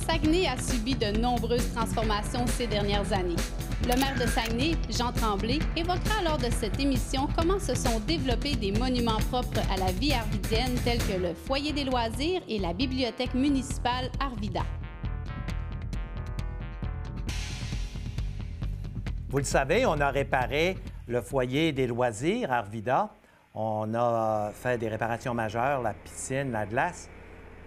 Saguenay a subi de nombreuses transformations ces dernières années. Le maire de Saguenay, Jean Tremblay, évoquera lors de cette émission comment se sont développés des monuments propres à la vie arvidienne tels que le foyer des loisirs et la bibliothèque municipale Arvida. Vous le savez, on a réparé le foyer des loisirs Arvida. On a fait des réparations majeures, la piscine, la glace.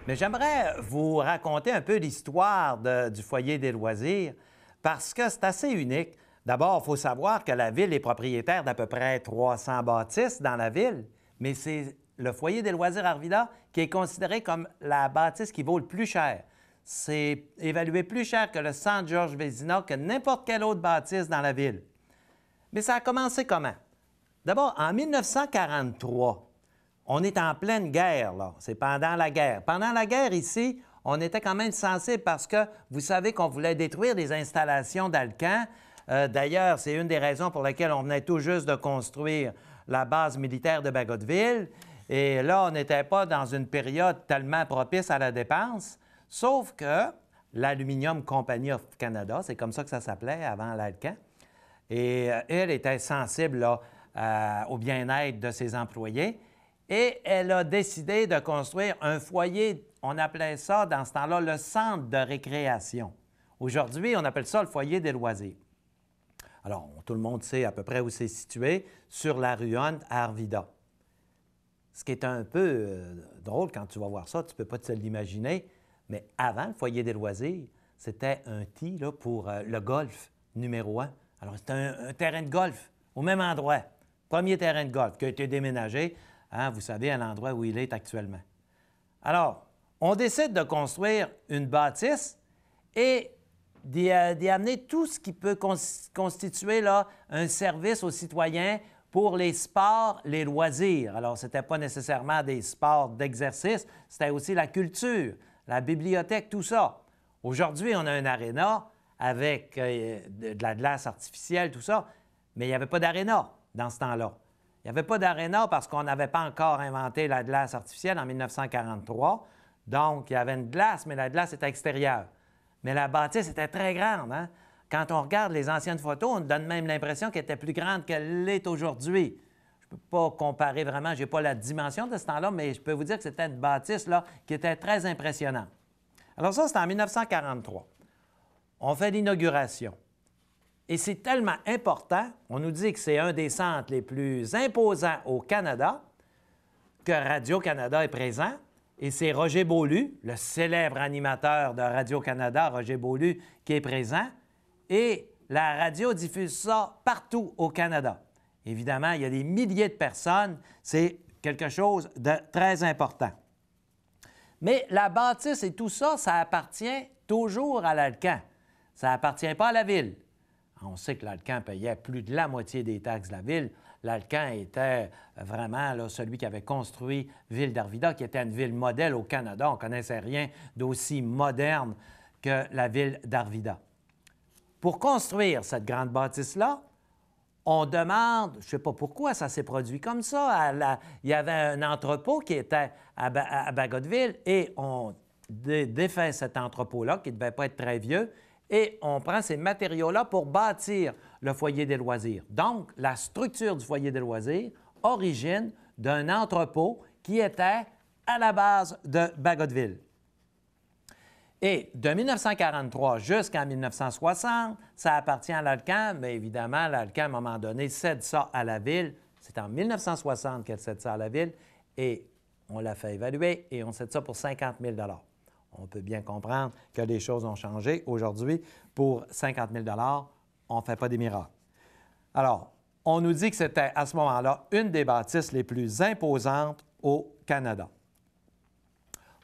Mais j'aimerais vous raconter un peu l'histoire du foyer des loisirs parce que c'est assez unique. D'abord, il faut savoir que la ville est propriétaire d'à peu près 300 bâtisses dans la ville, mais c'est le foyer des loisirs Arvida qui est considéré comme la bâtisse qui vaut le plus cher. C'est évalué plus cher que le centre Georges Vézina, que n'importe quelle autre bâtisse dans la ville. Mais ça a commencé comment? D'abord, en 1943, on est en pleine guerre, là. C'est pendant la guerre. Pendant la guerre, ici, on était quand même sensible parce que vous savez qu'on voulait détruire les installations d'Alcan. D'ailleurs, c'est une des raisons pour lesquelles on venait tout juste de construire la base militaire de Bagotville. Et là, on n'était pas dans une période tellement propice à la dépense, sauf que l'Aluminium Company of Canada, c'est comme ça que ça s'appelait avant l'Alcan, et elle était sensible là, au bien-être de ses employés. Et elle a décidé de construire un foyer, on appelait ça dans ce temps-là le centre de récréation. Aujourd'hui, on appelle ça le foyer des loisirs. Alors, tout le monde sait à peu près où c'est situé, sur la rue Hunt à Arvida. Ce qui est un peu drôle quand tu vas voir ça, tu ne peux pas te l'imaginer, mais avant le foyer des loisirs, c'était un tee là, pour le golf numéro 1. Alors, c'était un terrain de golf au même endroit. Premier terrain de golf qui a été déménagé. Hein, vous savez, à l'endroit où il est actuellement. Alors, on décide de construire une bâtisse et d'y amener tout ce qui peut constituer là, un service aux citoyens pour les sports, les loisirs. Alors, ce n'était pas nécessairement des sports d'exercice, c'était aussi la culture, la bibliothèque, tout ça. Aujourd'hui, on a un aréna avec de la glace artificielle, tout ça, mais il n'y avait pas d'aréna dans ce temps-là. Il n'y avait pas d'aréna parce qu'on n'avait pas encore inventé la glace artificielle en 1943. Donc, il y avait une glace, mais la glace était extérieure. Mais la bâtisse était très grande. Hein? Quand on regarde les anciennes photos, on donne même l'impression qu'elle était plus grande qu'elle l'est aujourd'hui. Je ne peux pas comparer vraiment, je n'ai pas la dimension de ce temps-là, mais je peux vous dire que c'était une bâtisse là, qui était très impressionnante. Alors ça, c'était en 1943. On fait l'inauguration. Et c'est tellement important, on nous dit que c'est un des centres les plus imposants au Canada, que Radio-Canada est présent, et c'est Roger Beaulieu, le célèbre animateur de Radio-Canada, Roger Beaulieu, qui est présent, et la radio diffuse ça partout au Canada. Évidemment, il y a des milliers de personnes, c'est quelque chose de très important. Mais la bâtisse et tout ça, ça appartient toujours à l'Alcan. Ça n'appartient pas à la ville. On sait que l'Alcan payait plus de la moitié des taxes de la ville. L'Alcan était vraiment là, celui qui avait construit Ville d'Arvida, qui était une ville modèle au Canada. On ne connaissait rien d'aussi moderne que la ville d'Arvida. Pour construire cette grande bâtisse-là, on demande, je ne sais pas pourquoi ça s'est produit comme ça, il y avait un entrepôt qui était à Bagotville et on défait cet entrepôt-là, qui ne devait pas être très vieux, et on prend ces matériaux-là pour bâtir le foyer des loisirs. Donc, la structure du foyer des loisirs origine d'un entrepôt qui était à la base de Bagotville. Et de 1943 jusqu'en 1960, ça appartient à l'Alcan, mais évidemment, l'Alcan, à un moment donné, cède ça à la ville. C'est en 1960 qu'elle cède ça à la ville et on l'a fait évaluer et on cède ça pour 50 000 $. On peut bien comprendre que les choses ont changé. Aujourd'hui, pour 50 000 $, on ne fait pas des miracles. Alors, on nous dit que c'était à ce moment-là une des bâtisses les plus imposantes au Canada.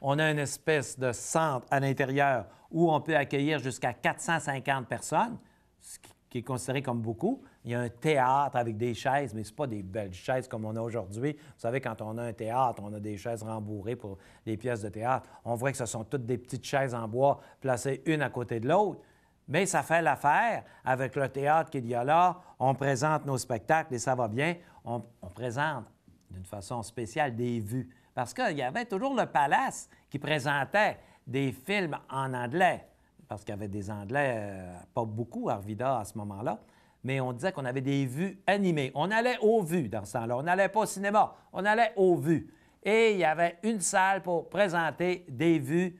On a une espèce de centre à l'intérieur où on peut accueillir jusqu'à 450 personnes, ce qui est considéré comme beaucoup. Il y a un théâtre avec des chaises, mais ce n'est pas des belles chaises comme on a aujourd'hui. Vous savez, quand on a un théâtre, on a des chaises rembourrées pour les pièces de théâtre. On voit que ce sont toutes des petites chaises en bois placées une à côté de l'autre. Mais ça fait l'affaire avec le théâtre qu'il y a là. On présente nos spectacles et ça va bien. On présente d'une façon spéciale des vues. Parce qu'il y avait toujours le Palace qui présentait des films en anglais. parce qu'il y avait des Anglais, pas beaucoup à Arvida à ce moment-là, mais on disait qu'on avait des vues animées. On allait aux vues dans ce temps-là. On n'allait pas au cinéma, on allait aux vues. Et il y avait une salle pour présenter des vues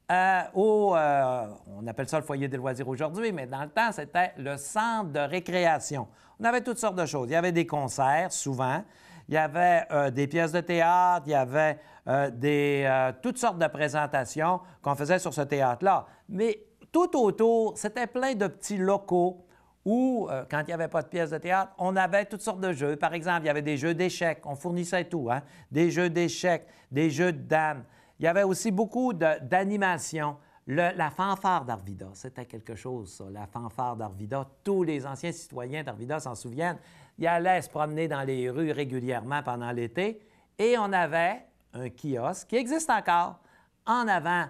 on appelle ça le foyer des loisirs aujourd'hui, mais dans le temps, c'était le centre de récréation. On avait toutes sortes de choses. Il y avait des concerts, souvent. Il y avait des pièces de théâtre. Il y avait toutes sortes de présentations qu'on faisait sur ce théâtre-là. Mais tout autour, c'était plein de petits locaux où, quand il n'y avait pas de pièces de théâtre, on avait toutes sortes de jeux. Par exemple, il y avait des jeux d'échecs. On fournissait tout, hein? Des jeux d'échecs, des jeux de dames. Il y avait aussi beaucoup d'animation. La fanfare d'Arvida, c'était quelque chose, ça, la fanfare d'Arvida. Tous les anciens citoyens d'Arvida s'en souviennent. Ils allaient se promener dans les rues régulièrement pendant l'été et on avait un kiosque qui existe encore en avant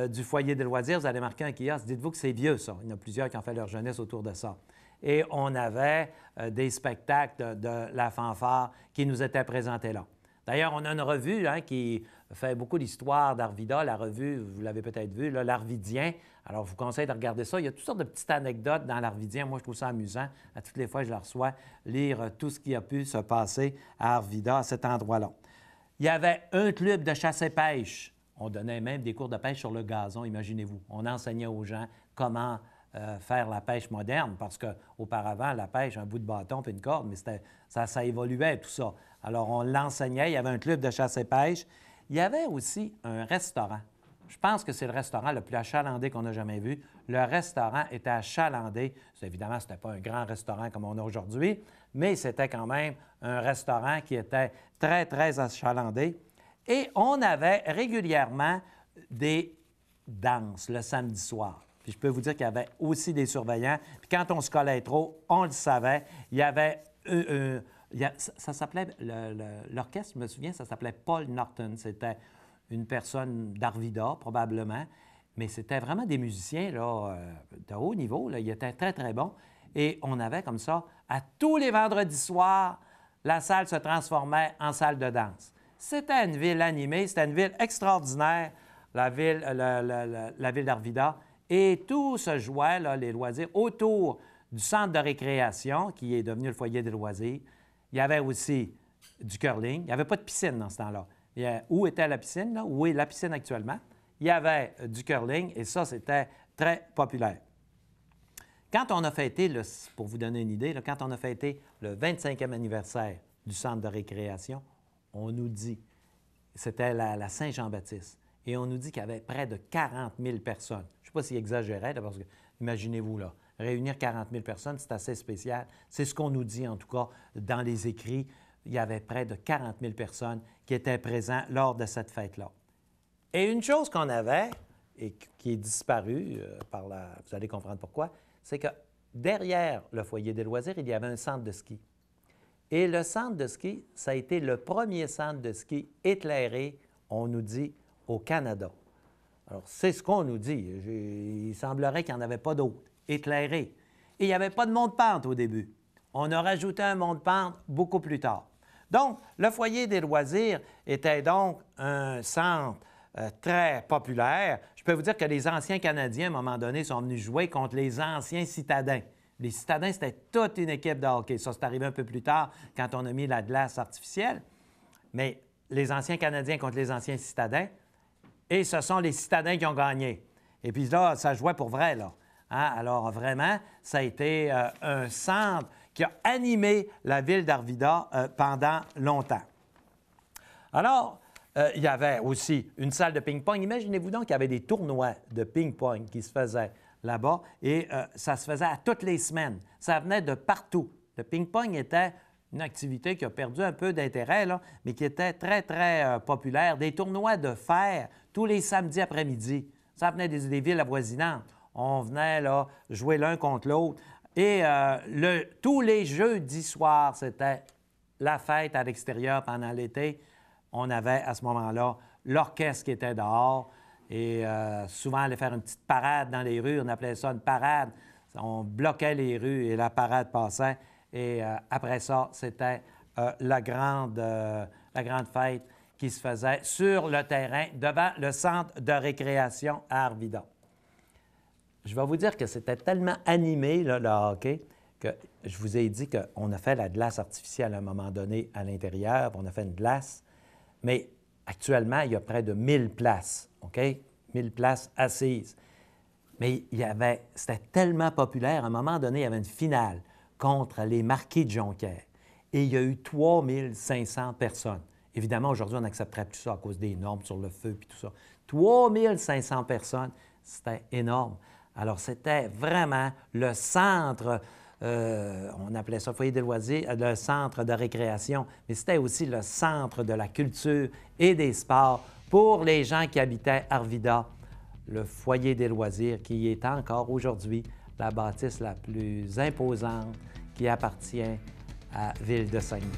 du foyer des loisirs. Vous allez marquer un kiosque. Dites-vous que c'est vieux, ça. Il y en a plusieurs qui ont fait leur jeunesse autour de ça. Et on avait des spectacles de la fanfare qui nous étaient présentés là. D'ailleurs, on a une revue qui fait beaucoup d'histoire d'Arvida. La revue, vous l'avez peut-être vue, l'Arvidien. Alors, je vous conseille de regarder ça. Il y a toutes sortes de petites anecdotes dans l'Arvidien. Moi, je trouve ça amusant. À toutes les fois que je la reçois, lire tout ce qui a pu se passer à Arvida, à cet endroit-là. Il y avait un club de chasse et pêche. On donnait même des cours de pêche sur le gazon, imaginez-vous. On enseignait aux gens comment faire la pêche moderne, parce qu'auparavant, la pêche, un bout de bâton puis une corde, mais ça évoluait, tout ça. Alors, on l'enseignait. Il y avait un club de chasse et pêche. Il y avait aussi un restaurant. Je pense que c'est le restaurant le plus achalandé qu'on a jamais vu. Le restaurant était achalandé. Évidemment, ce n'était pas un grand restaurant comme on a aujourd'hui, mais c'était quand même un restaurant qui était très, très achalandé. Et on avait régulièrement des danses le samedi soir. Puis je peux vous dire qu'il y avait aussi des surveillants. Puis quand on se collait trop, on le savait. Il y avait... ça s'appelait... L'orchestre, je me souviens, ça s'appelait Paul Norton. C'était une personne d'Arvida, probablement. Mais c'était vraiment des musiciens là, de haut niveau. Là. Ils étaient très, très bons. Et on avait comme ça, à tous les vendredis soirs, la salle se transformait en salle de danse. C'était une ville animée. C'était une ville extraordinaire, la ville d'Arvida. Et tout se jouait, là, les loisirs, autour du centre de récréation, qui est devenu le foyer des loisirs. Il y avait aussi du curling. Il n'y avait pas de piscine dans ce temps-là. Où était la piscine, là? Où est la piscine actuellement? Il y avait du curling, et ça, c'était très populaire. Quand on a fêté, pour vous donner une idée, là, quand on a fêté le 25e anniversaire du centre de récréation, on nous dit, c'était la Saint-Jean-Baptiste, et on nous dit qu'il y avait près de 40 000 personnes. Je ne sais pas s'il exagérait, là, parce que, imaginez-vous, là, réunir 40 000 personnes, c'est assez spécial. C'est ce qu'on nous dit, en tout cas, dans les écrits. Il y avait près de 40 000 personnes qui étaient présentes lors de cette fête-là. Et une chose qu'on avait, et qui est disparue, vous allez comprendre pourquoi, c'est que derrière le foyer des loisirs, il y avait un centre de ski. Et le centre de ski, ça a été le premier centre de ski éclairé, on nous dit, au Canada. Alors, c'est ce qu'on nous dit. Il semblerait qu'il n'y en avait pas d'autres, éclairés. Et il n'y avait pas de monte-pente au début. On a rajouté un monte-pente beaucoup plus tard. Donc, le foyer des loisirs était donc un centre très populaire. Je peux vous dire que les anciens Canadiens, à un moment donné, sont venus jouer contre les anciens citadins. Les citadins, c'était toute une équipe de hockey. Ça, c'est arrivé un peu plus tard, quand on a mis la glace artificielle. Mais les anciens Canadiens contre les anciens citadins, et ce sont les citadins qui ont gagné. Et puis là, ça jouait pour vrai, là. Hein? Alors, vraiment, ça a été un centre qui a animé la ville d'Arvida pendant longtemps. Alors, il y avait aussi une salle de ping-pong. Imaginez-vous donc qu'il y avait des tournois de ping-pong qui se faisaient là-bas et ça se faisait à toutes les semaines. Ça venait de partout. Le ping-pong était une activité qui a perdu un peu d'intérêt, là, mais qui était très, très populaire. Des tournois de fer tous les samedis après-midi. Ça venait des villes avoisinantes. On venait là, jouer l'un contre l'autre. Et tous les jeudis soirs, c'était la fête à l'extérieur pendant l'été. On avait à ce moment-là l'orchestre qui était dehors. Et souvent, on allait faire une petite parade dans les rues. On appelait ça une parade. On bloquait les rues et la parade passait. Et après ça, c'était la grande fête qui se faisait sur le terrain devant le centre de récréation à Arvida. je vais vous dire que c'était tellement animé, là, le hockey, que je vous ai dit qu'on a fait la glace artificielle à un moment donné à l'intérieur, on a fait une glace, mais actuellement, il y a près de 1000 places, OK? 1000 places assises. Mais c'était tellement populaire, à un moment donné, il y avait une finale contre les Marquis de Jonquière. Et il y a eu 3500 personnes. Évidemment, aujourd'hui, on n'accepterait plus ça à cause des normes sur le feu et tout ça. 3500 personnes, c'était énorme. Alors, c'était vraiment le centre, on appelait ça foyer des loisirs, le centre de récréation, mais c'était aussi le centre de la culture et des sports pour les gens qui habitaient Arvida, le foyer des loisirs, qui est encore aujourd'hui la bâtisse la plus imposante qui appartient à Ville-de-Saguenay.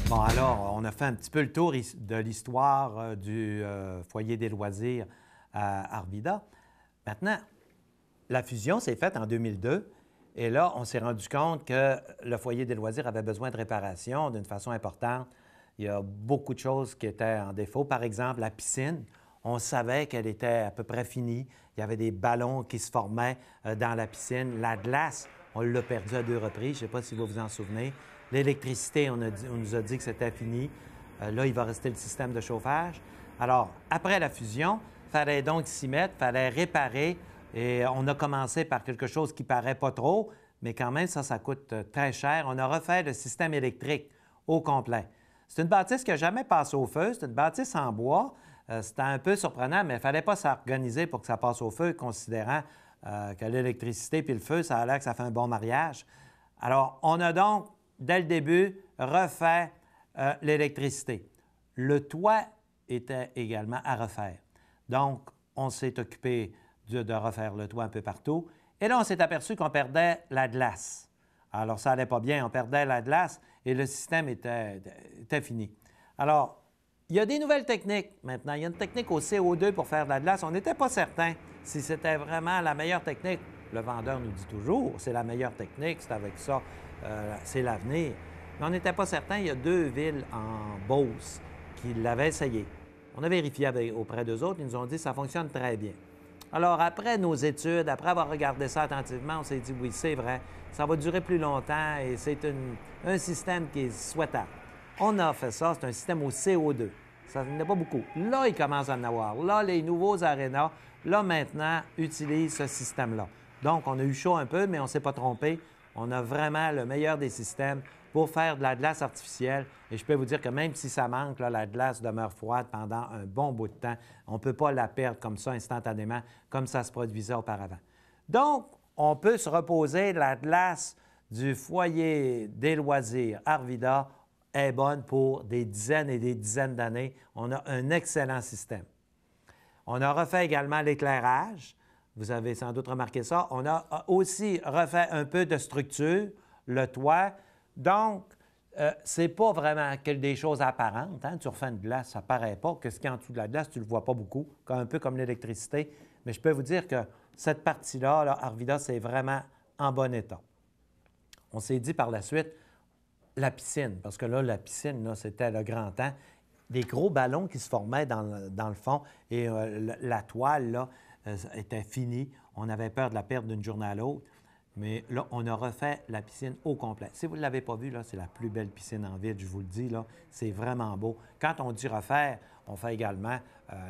Bon, alors, on a fait un petit peu le tour de l'histoire du foyer des loisirs à Arvida. Maintenant, la fusion s'est faite en 2002 et là, on s'est rendu compte que le foyer des loisirs avait besoin de réparation d'une façon importante. Il y a beaucoup de choses qui étaient en défaut. Par exemple, la piscine, on savait qu'elle était à peu près finie. Il y avait des ballons qui se formaient dans la piscine. La glace, on l'a perdue à 2 reprises. Je ne sais pas si vous vous en souvenez. L'électricité, on nous a dit que c'était fini. Là, il va rester le système de chauffage. Alors, après la fusion, il fallait donc s'y mettre, il fallait réparer. Et on a commencé par quelque chose qui paraît pas trop, mais quand même, ça coûte très cher. On a refait le système électrique au complet. C'est une bâtisse qui n'a jamais passé au feu. C'est une bâtisse en bois. C'était un peu surprenant, mais il ne fallait pas s'organiser pour que ça passe au feu, considérant que l'électricité puis le feu, ça a l'air que ça fait un bon mariage. Alors, on a donc dès le début, refait l'électricité. Le toit était également à refaire. Donc, on s'est occupé de refaire le toit un peu partout. Et là, on s'est aperçu qu'on perdait la glace. Alors, ça n'allait pas bien. On perdait la glace et le système était fini. Alors, il y a des nouvelles techniques maintenant. Il y a une technique au CO2 pour faire de la glace. On n'était pas certain si c'était vraiment la meilleure technique. Le vendeur nous dit toujours, c'est la meilleure technique, c'est avec ça. C'est l'avenir. Mais on n'était pas certain. Il y a 2 villes en Beauce qui l'avaient essayé. On a vérifié auprès d'eux autres. Ils nous ont dit que ça fonctionne très bien. Alors, après nos études, après avoir regardé ça attentivement, on s'est dit, oui, c'est vrai, ça va durer plus longtemps et c'est un système qui est souhaitable. On a fait ça, c'est un système au CO2. Ça n'est pas beaucoup. Là, il commence à en avoir. Là, les nouveaux arénas, là, maintenant, utilisent ce système-là. Donc, on a eu chaud un peu, mais on ne s'est pas trompé. On a vraiment le meilleur des systèmes pour faire de la glace artificielle. Et je peux vous dire que même si ça manque, là, la glace demeure froide pendant un bon bout de temps. On ne peut pas la perdre comme ça instantanément, comme ça se produisait auparavant. Donc, on peut se reposer. La glace du foyer des loisirs Arvida est bonne pour des dizaines et des dizaines d'années. On a un excellent système. On a refait également l'éclairage. Vous avez sans doute remarqué ça. On a aussi refait un peu de structure, le toit. Donc, ce n'est pas vraiment des choses apparentes. Hein? Tu refais une glace, ça ne paraît pas. Qu'est-ce qu'il y a en dessous de la glace, tu ne le vois pas beaucoup, un peu comme l'électricité. Mais je peux vous dire que cette partie-là, là, Arvida, c'est vraiment en bon état. On s'est dit par la suite, la piscine, parce que là, la piscine, là, c'était le grand temps. Des gros ballons qui se formaient dans le fond et la toile, là, était finie. On avait peur de la perdre d'une journée à l'autre. Mais là, on a refait la piscine au complet. Si vous ne l'avez pas vu, là, c'est la plus belle piscine en ville, je vous le dis, là. C'est vraiment beau. Quand on dit refaire, on fait également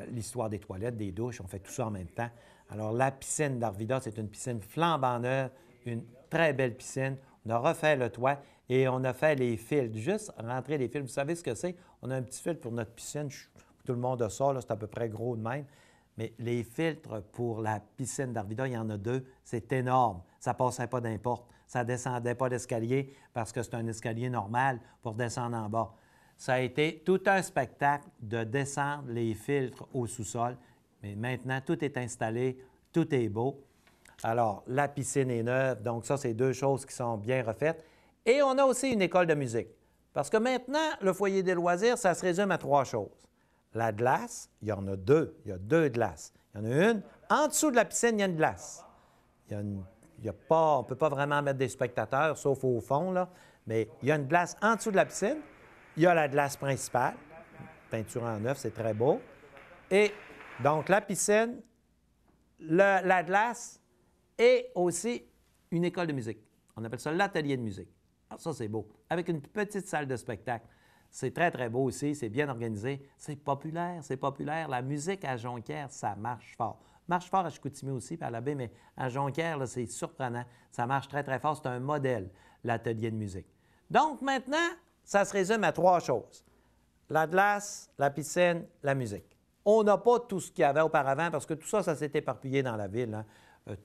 l'histoire des toilettes, des douches, on fait tout ça en même temps. Alors, la piscine d'Arvida, c'est une piscine flambant neuve, une très belle piscine. On a refait le toit et on a fait les fils. Juste rentrer les fils. Vous savez ce que c'est? On a un petit fil pour notre piscine. Tout le monde a ça, là, c'est à peu près gros de même. Mais les filtres pour la piscine d'Arvida, il y en a 2. C'est énorme. Ça ne passait pas n'importe. Ça ne descendait pas d'escalier parce que c'est un escalier normal pour descendre en bas. Ça a été tout un spectacle de descendre les filtres au sous-sol. Mais maintenant, tout est installé, tout est beau. Alors, la piscine est neuve. Donc ça, c'est 2 choses qui sont bien refaites. Et on a aussi une école de musique. Parce que maintenant, le foyer des loisirs, ça se résume à 3 choses. La glace, il y en a 2. Il y a 2 glaces. Il y en a une. En dessous de la piscine, il y a une glace. On ne peut pas vraiment mettre des spectateurs, sauf au fond, là. Mais il y a une glace en dessous de la piscine. Il y a la glace principale. Peinture en neuf, c'est très beau. Et donc, la piscine, la glace et aussi une école de musique. On appelle ça l'atelier de musique. Alors ça, c'est beau. Avec une petite salle de spectacle. C'est très, très beau aussi. C'est bien organisé. C'est populaire, c'est populaire. La musique à Jonquière, ça marche fort. Marche fort à Chicoutimi aussi, puis à la baie, mais à Jonquière, là, c'est surprenant. Ça marche très, très fort. C'est un modèle, l'atelier de musique. Donc, maintenant, ça se résume à 3 choses. La glace, la piscine, la musique. On n'a pas tout ce qu'il y avait auparavant parce que tout ça, ça s'est éparpillé dans la ville. Hein.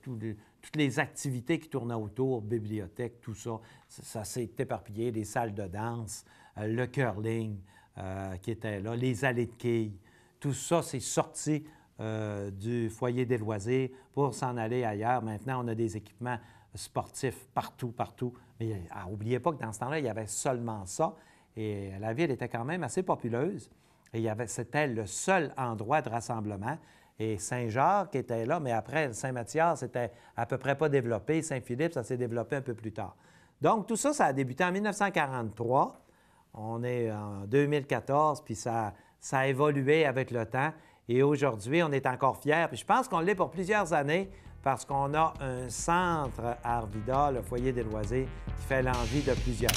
Toutes les activités qui tournaient autour, bibliothèque, tout ça, ça s'est éparpillé. Les salles de danse, le curling qui était là, les allées de quilles. Tout ça, c'est sorti du foyer des loisirs pour s'en aller ailleurs. Maintenant, on a des équipements sportifs partout, partout. Mais n'oubliez pas que dans ce temps-là, il y avait seulement ça. Et la ville était quand même assez populeuse. Et c'était le seul endroit de rassemblement. Et Saint-Jacques était là, mais après, Saint-Mathias, c'était à peu près pas développé. Saint-Philippe, ça s'est développé un peu plus tard. Donc, tout ça, ça a débuté en 1943. On est en 2014, puis ça a évolué avec le temps. Et aujourd'hui, on est encore fiers. Puis je pense qu'on l'est pour plusieurs années parce qu'on a un centre à Arvida, le foyer des loisirs, qui fait l'envie de plusieurs.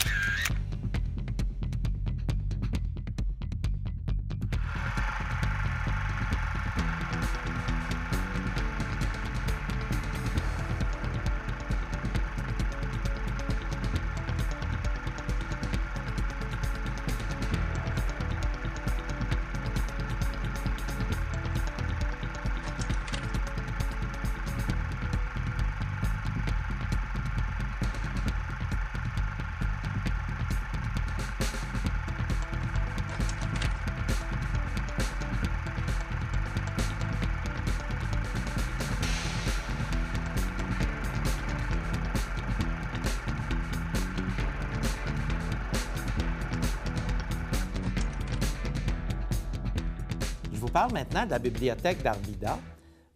Je vous parle maintenant de la bibliothèque d'Arvida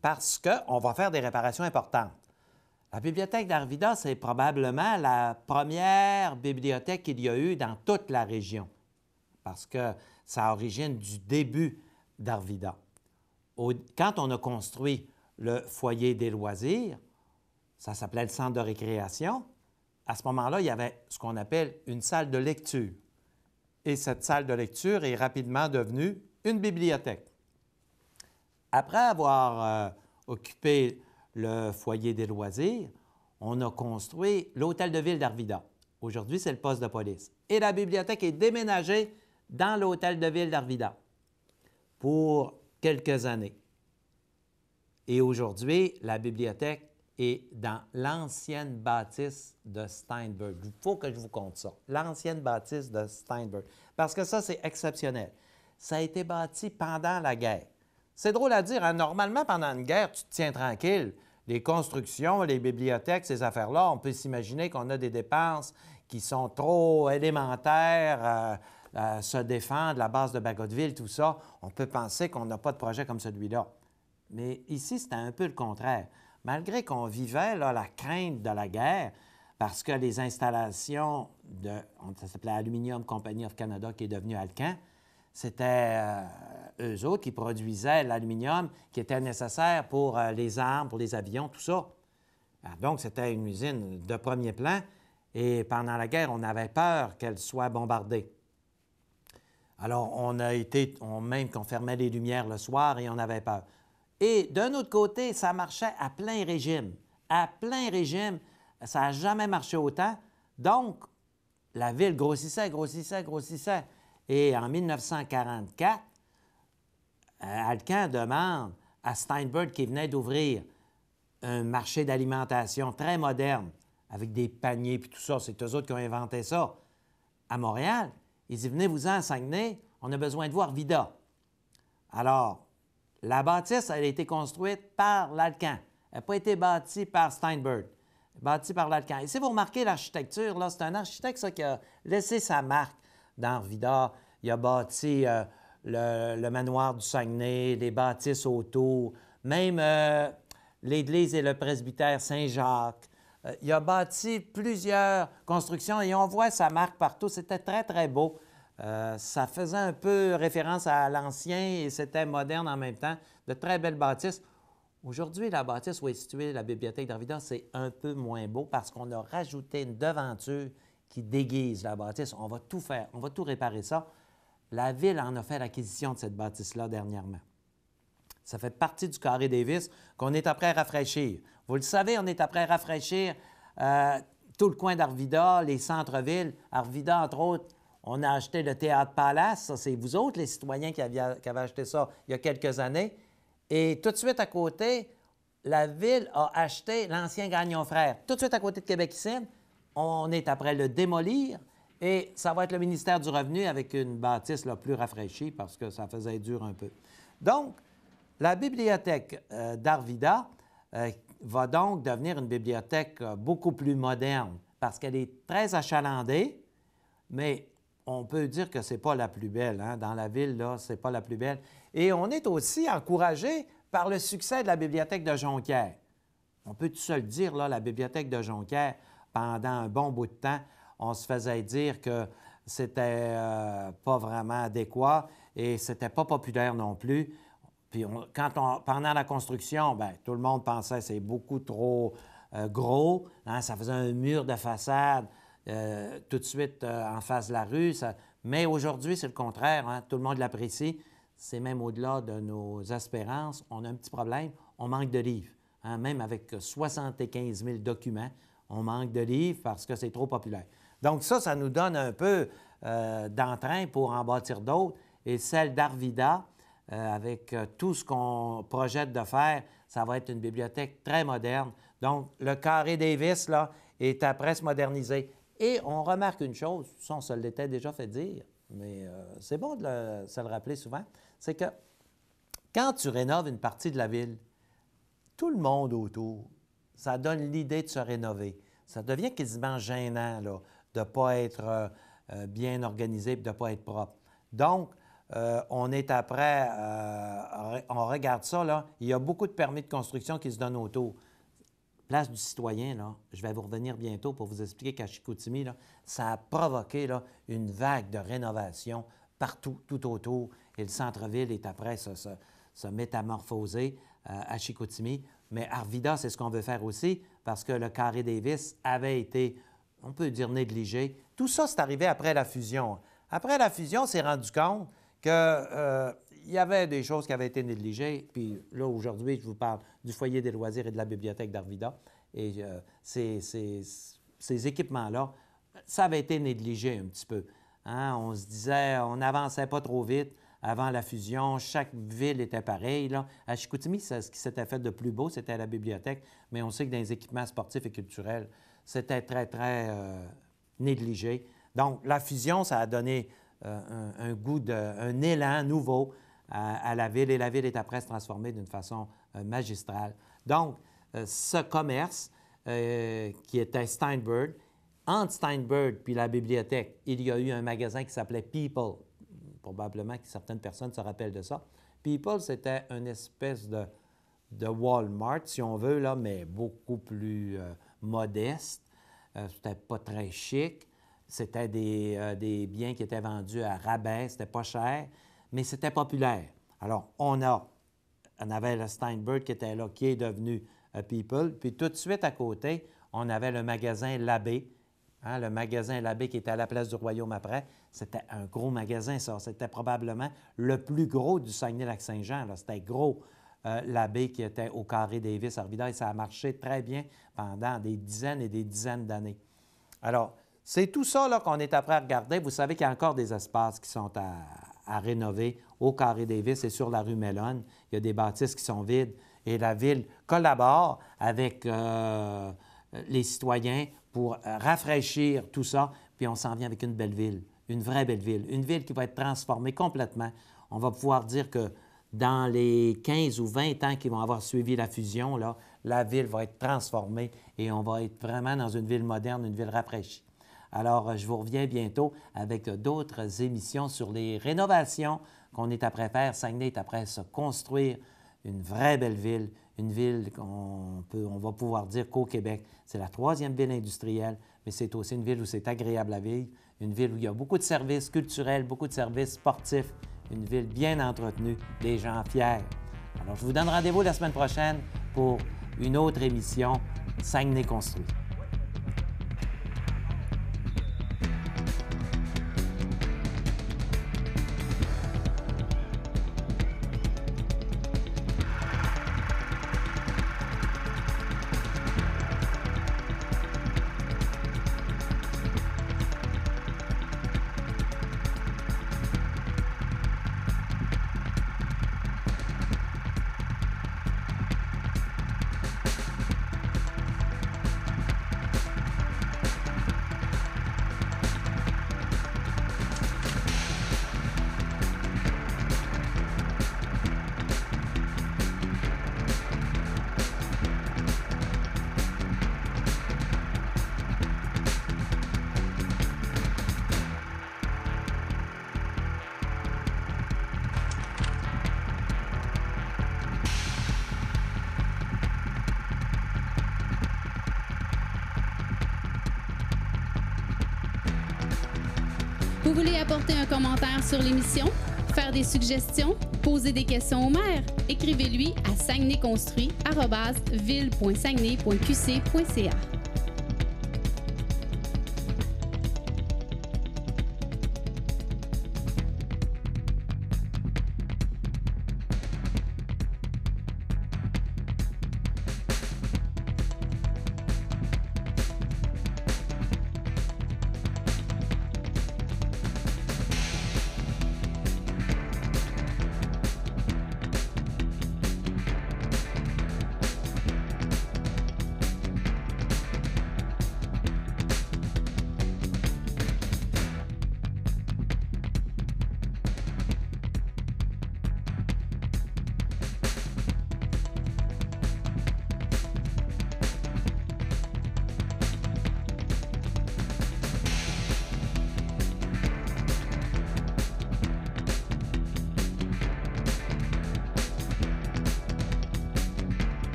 parce qu'on va faire des réparations importantes. La bibliothèque d'Arvida, c'est probablement la première bibliothèque qu'il y a eu dans toute la région parce que ça origine du début d'Arvida. Quand on a construit le foyer des loisirs, ça s'appelait le centre de récréation, à ce moment-là, il y avait ce qu'on appelle une salle de lecture. Et cette salle de lecture est rapidement devenue une bibliothèque. Après avoir occupé le foyer des loisirs, on a construit l'hôtel de ville d'Arvida. Aujourd'hui, c'est le poste de police. Et la bibliothèque est déménagée dans l'hôtel de ville d'Arvida pour quelques années. Et aujourd'hui, la bibliothèque est dans l'ancienne bâtisse de Steinberg. Il faut que je vous conte ça. L'ancienne bâtisse de Steinberg. Parce que ça, c'est exceptionnel. Ça a été bâti pendant la guerre. C'est drôle à dire, hein? Normalement, pendant une guerre, tu te tiens tranquille. Les constructions, les bibliothèques, ces affaires-là, on peut s'imaginer qu'on a des dépenses qui sont trop élémentaires, se défendre, la base de Bagotville, tout ça. On peut penser qu'on n'a pas de projet comme celui-là. Mais ici, c'était un peu le contraire. Malgré qu'on vivait là, la crainte de la guerre, parce que les installations ça s'appelait Aluminium Company of Canada, qui est devenu Alcan, c'était eux autres qui produisaient l'aluminium qui était nécessaire pour les armes, pour les avions, tout ça. Alors, donc, c'était une usine de premier plan et pendant la guerre, on avait peur qu'elle soit bombardée. Alors, même qu'on fermait les lumières le soir et on avait peur. Et d'un autre côté, ça marchait à plein régime. À plein régime, ça n'a jamais marché autant. Donc, la ville grossissait, grossissait, grossissait. Et en 1944, Alcan demande à Steinberg qui venait d'ouvrir un marché d'alimentation très moderne, avec des paniers puis tout ça, c'est eux autres qui ont inventé ça, à Montréal. Ils disent, venez-vous-en à Saguenay, on a besoin de vous à Arvida. Alors, la bâtisse, elle a été construite par l'Alcan. Elle n'a pas été bâtie par Steinberg, bâtie par l'Alcan. Et si vous remarquez l'architecture, là, c'est un architecte ça, qui a laissé sa marque dans Arvida. Il a bâti le manoir du Saguenay, les bâtisses autour, même l'église et le presbytère Saint-Jacques. Il a bâti plusieurs constructions et on voit sa marque partout. C'était très, très beau. Ça faisait un peu référence à l'ancien et c'était moderne en même temps. De très belles bâtisses. Aujourd'hui, la bâtisse où est située la bibliothèque d'Arvida, c'est un peu moins beau parce qu'on a rajouté une devanture qui déguise la bâtisse. On va tout faire, on va tout réparer ça. La Ville en a fait l'acquisition de cette bâtisse-là dernièrement. Ça fait partie du carré Davis qu'on est après à rafraîchir. Vous le savez, on est après à rafraîchir tout le coin d'Arvida, les centres-villes. Arvida, entre autres, on a acheté le Théâtre Palace. Ça, c'est vous autres, les citoyens, qui avaient acheté ça il y a quelques années. Et tout de suite à côté, la Ville a acheté l'ancien Gagnon Frères. Tout de suite à côté de Québec ici, on est après le démolir. Et ça va être le ministère du Revenu avec une bâtisse là, plus rafraîchie parce que ça faisait dur un peu. Donc, la bibliothèque d'Arvida va donc devenir une bibliothèque beaucoup plus moderne parce qu'elle est très achalandée, mais on peut dire que ce n'est pas la plus belle. Hein? Dans la ville, là, ce n'est pas la plus belle. Et on est aussi encouragé par le succès de la bibliothèque de Jonquière. On peut tout seul dire, là, la bibliothèque de Jonquière, pendant un bon bout de temps, on se faisait dire que c'était pas vraiment adéquat et c'était pas populaire non plus. Puis pendant la construction, bien, tout le monde pensait que c'est beaucoup trop gros. Hein, ça faisait un mur de façade tout de suite en face de la rue. Mais aujourd'hui, c'est le contraire. Hein, tout le monde l'apprécie. C'est même au-delà de nos espérances. On a un petit problème. On manque de livres. Hein, même avec 75 000 documents, on manque de livres parce que c'est trop populaire. Donc ça nous donne un peu d'entrain pour en bâtir d'autres. Et celle d'Arvida, avec tout ce qu'on projette de faire, ça va être une bibliothèque très moderne. Donc, le carré Davis, là, est après se moderniser. Et on remarque une chose, ça, on se l'était déjà fait dire, mais c'est bon de se le rappeler souvent, c'est que quand tu rénoves une partie de la ville, tout le monde autour, ça donne l'idée de se rénover. Ça devient quasiment gênant, là, de ne pas être bien organisé et de ne pas être propre. Donc, on est après, on regarde ça, là, il y a beaucoup de permis de construction qui se donnent autour. Place du citoyen, là, je vais vous revenir bientôt pour vous expliquer qu'à Chicoutimi, là, ça a provoqué là, une vague de rénovation partout, tout autour. Et le centre-ville est après se métamorphoser à Chicoutimi. Mais Arvida, c'est ce qu'on veut faire aussi, parce que le carré Davis avait été, on peut dire, négligé. Tout ça, c'est arrivé après la fusion. Après la fusion, on s'est rendu compte qu'il y avait des choses qui avaient été négligées. Puis là, aujourd'hui, je vous parle du foyer des loisirs et de la bibliothèque d'Arvida. Et ces équipements-là, ça avait été négligé un petit peu. Hein? On se disait, on n'avançait pas trop vite. Avant la fusion, chaque ville était pareille. Là. À Chicoutimi, ce qui s'était fait de plus beau, c'était la bibliothèque. Mais on sait que dans les équipements sportifs et culturels, c'était très, très négligé. Donc, la fusion, ça a donné un goût, un élan nouveau à la ville. Et la ville est après se transformer d'une façon magistrale. Donc, ce commerce qui était Steinberg, entre Steinberg puis la bibliothèque, il y a eu un magasin qui s'appelait People. Probablement que certaines personnes se rappellent de ça. People, c'était une espèce de Walmart, si on veut, là, mais beaucoup plus modeste. C'était pas très chic. C'était des biens qui étaient vendus à rabais, c'était pas cher, mais c'était populaire. Alors, on avait le Steinberg qui était là, qui est devenu People. Puis tout de suite à côté, on avait le magasin Labbé. Hein, le magasin Labbé qui était à la place du Royaume après, c'était un gros magasin, ça. C'était probablement le plus gros du Saguenay-Lac-Saint-Jean. C'était gros, Labbé qui était au carré Davis, Arvida, et ça a marché très bien pendant des dizaines et des dizaines d'années. Alors, c'est tout ça là, qu'on est après à regarder. Vous savez qu'il y a encore des espaces qui sont à rénover au Carré Davis et sur la rue Mellonne. Il y a des bâtisses qui sont vides et la Ville collabore avec les citoyens pour rafraîchir tout ça. Puis on s'en vient avec une belle ville, une vraie belle ville, une ville qui va être transformée complètement. On va pouvoir dire que dans les 15 ou 20 ans qui vont avoir suivi la fusion, là, la ville va être transformée et on va être vraiment dans une ville moderne, une ville rafraîchie. Alors, je vous reviens bientôt avec d'autres émissions sur les rénovations qu'on est après faire. Saguenay est après se construire une vraie belle ville, une ville on va pouvoir dire qu'au Québec, c'est la 3e ville industrielle, mais c'est aussi une ville où c'est agréable à vivre, une ville où il y a beaucoup de services culturels, beaucoup de services sportifs, une ville bien entretenue, des gens fiers. Alors, je vous donne rendez-vous la semaine prochaine pour une autre émission Saguenay construit. Vous voulez apporter un commentaire sur l'émission, faire des suggestions, poser des questions au maire? Écrivez-lui à saguenayconstruit@ville.saguenay.qc.ca.